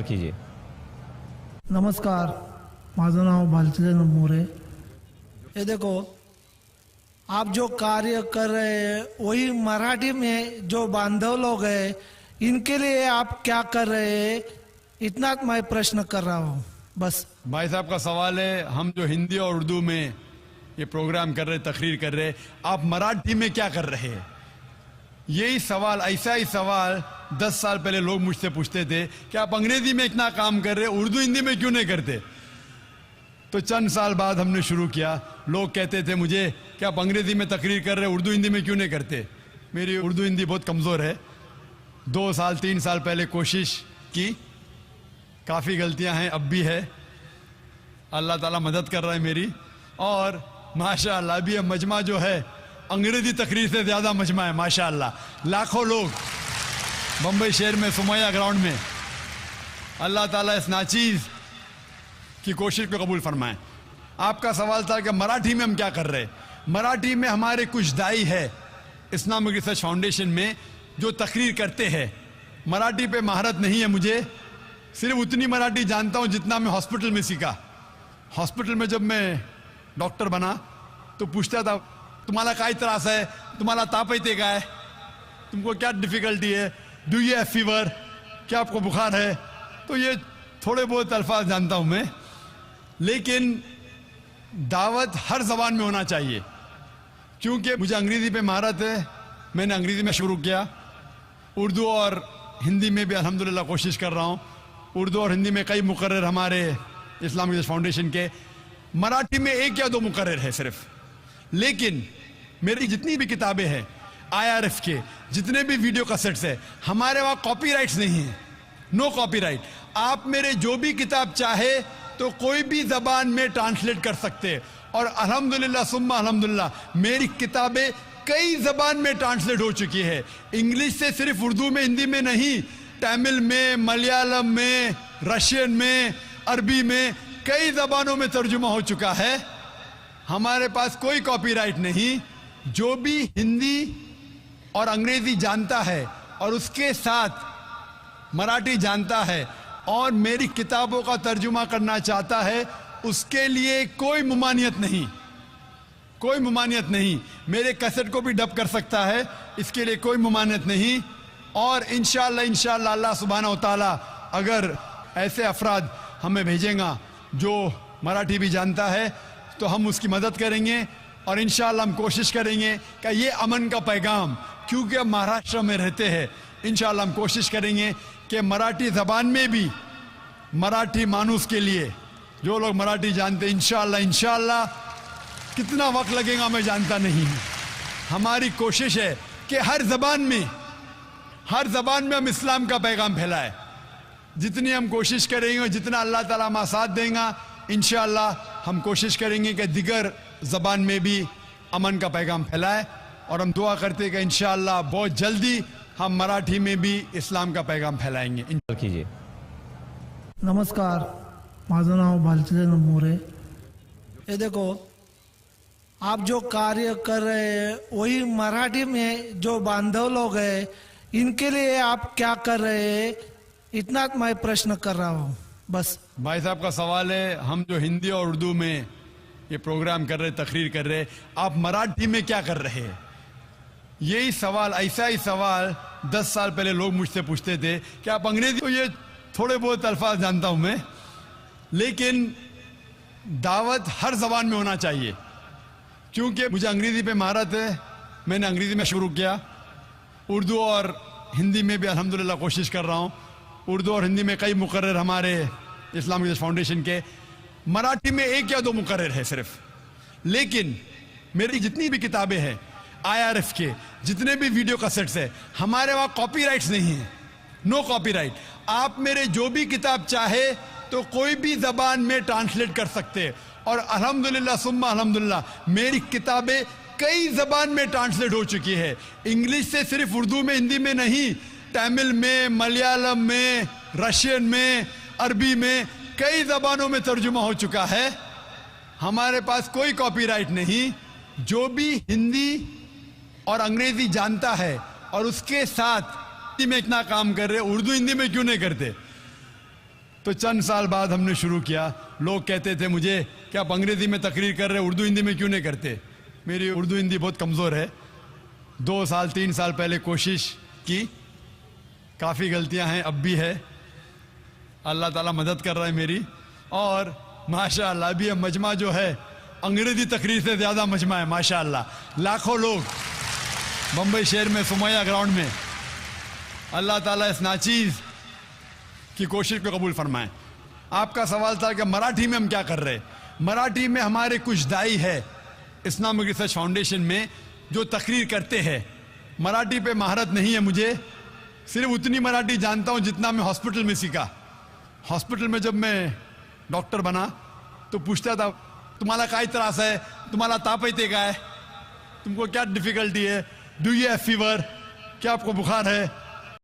कीजिए। नमस्कार, माझं नाव भालचंद्र मोरे। ये देखो, आप जो कार्य कर रहे हैं वही मराठी में जो बांधव लोग हैं इनके लिए आप क्या कर रहे हैं, इतना मैं प्रश्न कर रहा हूँ बस। भाई साहब का सवाल है, हम जो हिंदी और उर्दू में ये प्रोग्राम कर रहे, तकरीर कर रहे, आप मराठी में क्या कर रहे हैं? यही सवाल, ऐसा ही सवाल 10 साल पहले लोग मुझसे पूछते थे कि आप अंग्रेजी में इतना काम कर रहे, उर्दू हिंदी में क्यों नहीं करते? तो चंद साल बाद हमने शुरू किया। लोग कहते थे मुझे कि आप अंग्रेजी में तकरीर कर रहे, उर्दू हिंदी में क्यों नहीं करते? मेरी उर्दू हिंदी बहुत कमज़ोर है। 2 साल 3 साल पहले कोशिश की, काफ़ी गलतियां हैं, अब भी है। अल्लाह ताला मदद कर रहा है मेरी, और माशाअल्लाह अभी ये मजमा जो है अंग्रेजी तकरीर से ज़्यादा मजमा है माशाअल्लाह। लाखों लोग बम्बई शहर में सुमैया ग्राउंड में, अल्लाह ताला इस नाचीज़ की कोशिश को कबूल फरमाए। आपका सवाल था कि मराठी में हम क्या कर रहे हैं। मराठी में हमारे कुछ दाई है इस्लामिक रिसर्च फाउंडेशन में जो तकरीर करते हैं। मराठी पे महारत नहीं है मुझे, सिर्फ उतनी मराठी जानता हूँ जितना मैं हॉस्पिटल में सीखा। हॉस्पिटल में जब मैं डॉक्टर बना तो पूछता था, तुम्हारा काय त्रास है, तुम्हारा ताप येते काय, तुमको क्या डिफिकल्टी है, डू यू हैव फीवर, क्या आपको बुखार है? तो ये थोड़े बहुत अल्फाज जानता हूँ मैं, लेकिन दावत हर जबान में होना चाहिए। क्योंकि मुझे अंग्रेज़ी पे महारत है, मैंने अंग्रेज़ी में शुरू किया। उर्दू और हिंदी में भी अल्हम्दुलिल्लाह कोशिश कर रहा हूँ। उर्दू और हिंदी में कई मुकर्रर हमारे इस्लामिक रिसर्च फाउंडेशन के, मराठी में 1 या 2 मुकर्रर है सिर्फ। लेकिन मेरी जितनी भी किताबें हैं, IRF के जितने भी वीडियो कैसेट्स है, हमारे वहाँ कॉपीराइट्स नहीं है, नो कॉपीराइट। आप मेरे जो भी किताब चाहे तो कोई भी जबान में ट्रांसलेट कर सकते हैं, और अल्हम्दुलिल्लाह सुम्मा अल्हम्दुलिल्लाह मेरी किताबें कई जबान में ट्रांसलेट हो चुकी है। इंग्लिश से सिर्फ उर्दू में, हिंदी में नहीं, तमिल में, मलयालम में, रशियन में, अरबी में, कई जबानों में तर्जुमा हो चुका है। हमारे पास कोई कॉपीराइट नहीं। जो भी हिंदी और अंग्रेजी जानता है और उसके साथ मराठी जानता है और मेरी किताबों का तर्जुमा करना चाहता है, उसके लिए कोई मुमानियत नहीं, कोई मुमानियत नहीं। मेरे कैसेट को भी डब कर सकता है, इसके लिए कोई मुमानियत नहीं। और इंशाअल्लाह अल्लाह सुब्हानहू व तआला अगर ऐसे अफराद हमें भेजेगा जो मराठी भी जानता है तो हम उसकी मदद करेंगे, और इंशाअल्लाह हम कोशिश करेंगे कि ये अमन का पैगाम, क्योंकि हम महाराष्ट्र में रहते हैं, इंशाअल्लाह हम कोशिश करेंगे कि मराठी ज़बान में भी मराठी मानूस के लिए, जो लोग मराठी जानते हैं, इंशाअल्लाह कितना वक्त लगेगा मैं जानता नहीं हूँ। हमारी कोशिश है कि हर ज़बान में हम इस्लाम का पैगाम फैलाएं। जितनी हम कोशिश करेंगे, जितना अल्लाह ताला हमारा साथ देगा, इंशाअल्लाह हम कोशिश करेंगे कि दिगर ज़बान में भी अमन का पैगाम फैलाए। और हम दुआ करते हैं कि इंशाअल्लाह बहुत जल्दी हम मराठी में भी इस्लाम का पैगाम फैलाएंगे। कीजिए। नमस्कार, माझं नाव भालचंद्र मोरे। ये देखो, आप जो कार्य कर रहे हैं वही मराठी में जो बांधव लोग हैं इनके लिए आप क्या कर रहे हैं, इतना मैं प्रश्न कर रहा हूँ बस। भाई साहब का सवाल है, हम जो हिंदी और उर्दू में ये प्रोग्राम कर रहे, तकरीर कर रहे, आप मराठी में क्या कर रहे हैं? यही सवाल, ऐसा ही सवाल 10 साल पहले लोग मुझसे पूछते थे कि आप अंग्रेजी, तो ये थोड़े बहुत अल्फाज जानता हूँ मैं, लेकिन दावत हर जबान में होना चाहिए। क्योंकि मुझे अंग्रेज़ी पे महारत है, मैंने अंग्रेज़ी में शुरू किया। उर्दू और हिंदी में भी अल्हम्दुलिल्लाह कोशिश कर रहा हूँ। उर्दू और हिंदी में कई मुकर्रर हमारे इस्लामिक रिसर्च फाउंडेशन के, मराठी में 1 या 2 मुकर्रर है सिर्फ। लेकिन मेरी जितनी भी किताबें हैं, IRF के जितने भी वीडियो कैसेट्स है, हमारे वहाँ कॉपीराइट्स नहीं है, नो कॉपीराइट। आप मेरे जो भी किताब चाहे तो कोई भी जबान में ट्रांसलेट कर सकते हैं, और अल्हम्दुलिल्लाह सुम्मा अल्हम्दुलिल्लाह मेरी किताबें कई जबान में ट्रांसलेट हो चुकी है। इंग्लिश से सिर्फ उर्दू में, हिंदी में नहीं, तमिल में, मलयालम में, रशियन में, अरबी में, कई जबानों में तर्जुमा हो चुका है। हमारे पास कोई कॉपीराइट नहीं। जो भी हिंदी और अंग्रेजी जानता है और उसके साथ हिंदी में इतना काम कर रहे, उर्दू हिंदी में क्यों नहीं करते? तो चंद साल बाद हमने शुरू किया। लोग कहते थे मुझे कि आप अंग्रेजी में तकरीर कर रहे, उर्दू हिंदी में क्यों नहीं करते। मेरी उर्दू हिंदी बहुत कमज़ोर है। 2 साल 3 साल पहले कोशिश की, काफ़ी गलतियां हैं, अब भी है। अल्लाह ताला मदद कर रहा है मेरी। और माशाअल्लाह अभी अब मजमा जो है अंग्रेजी तकरीर से ज़्यादा मजमा है माशाअल्लाह। लाखों लोग बम्बई शहर में सुमैया ग्राउंड में, अल्लाह ताला इस नाचीज़ की कोशिश को कबूल फरमाए। आपका सवाल था कि मराठी में हम क्या कर रहे। मराठी में हमारे कुछ दाई है इस्लामिक रिसर्च फाउंडेशन में जो तकरीर करते हैं। मराठी पे महारत नहीं है मुझे, सिर्फ उतनी मराठी जानता हूँ जितना मैं हॉस्पिटल में सीखा। हॉस्पिटल में जब मैं डॉक्टर बना तो पूछता था तुम्हारा काय त्रास है, तुम्हारा ताप येते काय, तुमको क्या डिफिकल्टी है, डू यू हैव फीवर, क्या आपको बुखार है,